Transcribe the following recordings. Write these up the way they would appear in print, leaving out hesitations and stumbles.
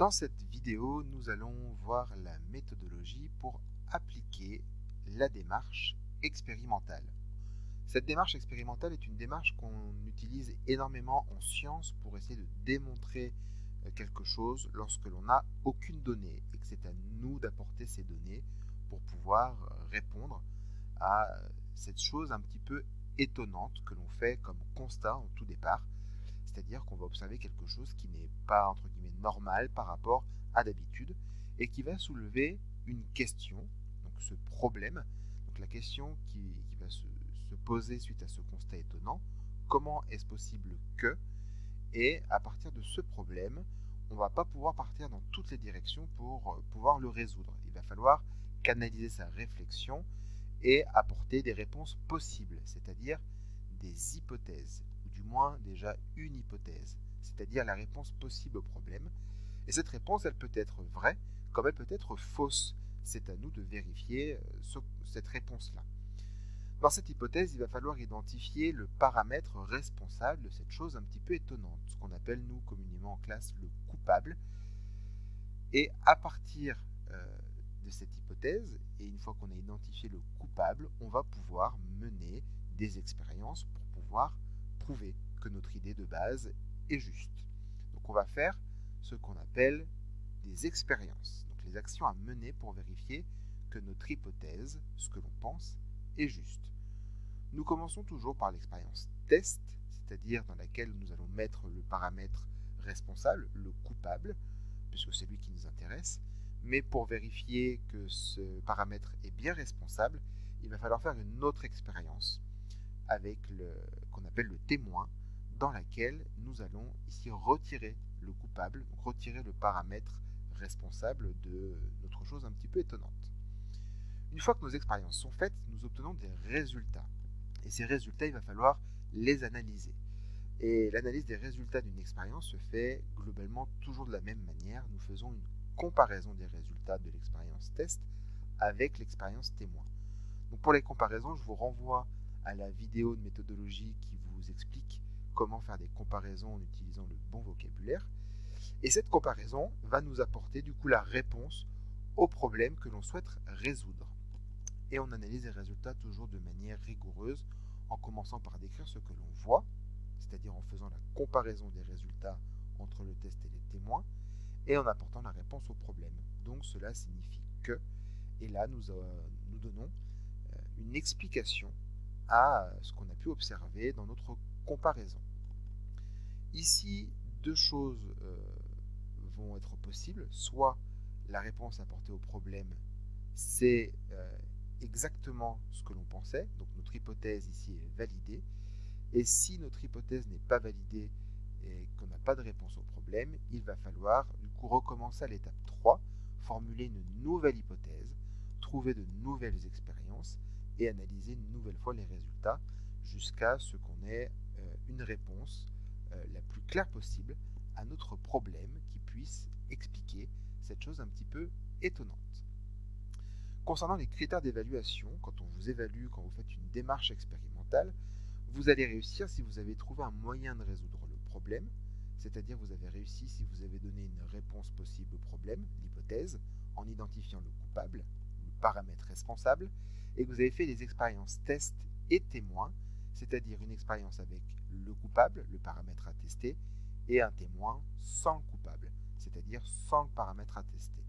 Dans cette vidéo, nous allons voir la méthodologie pour appliquer la démarche expérimentale. Cette démarche expérimentale est une démarche qu'on utilise énormément en science pour essayer de démontrer quelque chose lorsque l'on n'a aucune donnée et que c'est à nous d'apporter ces données pour pouvoir répondre à cette chose un petit peu étonnante que l'on fait comme constat en tout départ. C'est-à-dire qu'on va observer quelque chose qui n'est pas, entre guillemets, normal par rapport à d'habitude et qui va soulever une question, donc ce problème. Donc la question qui va se poser suite à ce constat étonnant, comment est-ce possible que, et à partir de ce problème, on ne va pas pouvoir partir dans toutes les directions pour pouvoir le résoudre. Il va falloir canaliser sa réflexion et apporter des réponses possibles, c'est-à-dire des hypothèses, ou du moins déjà une hypothèse, c'est-à-dire la réponse possible au problème. Et cette réponse, elle peut être vraie, comme elle peut être fausse. C'est à nous de vérifier cette réponse-là. Dans cette hypothèse, il va falloir identifier le paramètre responsable de cette chose un petit peu étonnante, ce qu'on appelle nous communément en classe le coupable. Et à partir de cette hypothèse, et une fois qu'on a identifié le coupable, on va pouvoir mener des expériences pour pouvoir prouver que notre idée de base est juste. Donc on va faire ce qu'on appelle des expériences, donc les actions à mener pour vérifier que notre hypothèse, ce que l'on pense, est juste. Nous commençons toujours par l'expérience test, c'est-à-dire dans laquelle nous allons mettre le paramètre responsable, le coupable, puisque c'est lui qui nous intéresse. Mais pour vérifier que ce paramètre est bien responsable, il va falloir faire une autre expérience avec qu'on appelle le témoin, dans laquelle nous allons ici retirer le coupable, donc retirer le paramètre responsable de notre chose un petit peu étonnante. Une fois que nos expériences sont faites, nous obtenons des résultats. Et ces résultats, il va falloir les analyser. Et l'analyse des résultats d'une expérience se fait globalement toujours de la même manière. Nous faisons une comparaison des résultats de l'expérience test avec l'expérience témoin. Donc pour les comparaisons, je vous renvoie à la vidéo de méthodologie qui vous explique comment faire des comparaisons en utilisant le bon vocabulaire. Et cette comparaison va nous apporter du coup la réponse au problème que l'on souhaite résoudre. Et on analyse les résultats toujours de manière rigoureuse en commençant par décrire ce que l'on voit, c'est-à-dire en faisant la comparaison des résultats entre le test et les témoins, et en apportant la réponse au problème. Donc cela signifie que, et là nous donnons une explication à ce qu'on a pu observer dans notre comparaison. Ici, deux choses vont être possibles, soit la réponse apportée au problème, c'est exactement ce que l'on pensait, donc notre hypothèse ici est validée, et si notre hypothèse n'est pas validée et qu'on n'a pas de réponse au problème, il va falloir du coup recommencer à l'étape 3, formuler une nouvelle hypothèse, trouver de nouvelles expériences et analyser une nouvelle fois les résultats jusqu'à ce qu'on ait une réponse la plus claire possible à notre problème qui puisse expliquer cette chose un petit peu étonnante. Concernant les critères d'évaluation, quand on vous évalue, quand vous faites une démarche expérimentale, vous allez réussir si vous avez trouvé un moyen de résoudre le problème, c'est-à-dire vous avez réussi si vous avez donné une réponse possible au problème, l'hypothèse, en identifiant le coupable, le paramètre responsable, et que vous avez fait des expériences test et témoins, c'est-à-dire une expérience avec le coupable, le paramètre à tester, et un témoin sans le coupable, c'est-à-dire sans le paramètre à tester.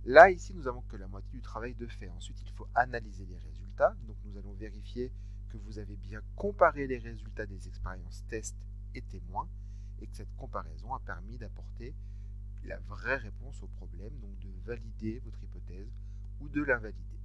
Là, ici, nous avons que la moitié du travail de fait. Ensuite, il faut analyser les résultats. Donc, nous allons vérifier que vous avez bien comparé les résultats des expériences test et témoins et que cette comparaison a permis d'apporter la vraie réponse au problème, donc de valider votre hypothèse ou de l'invalider.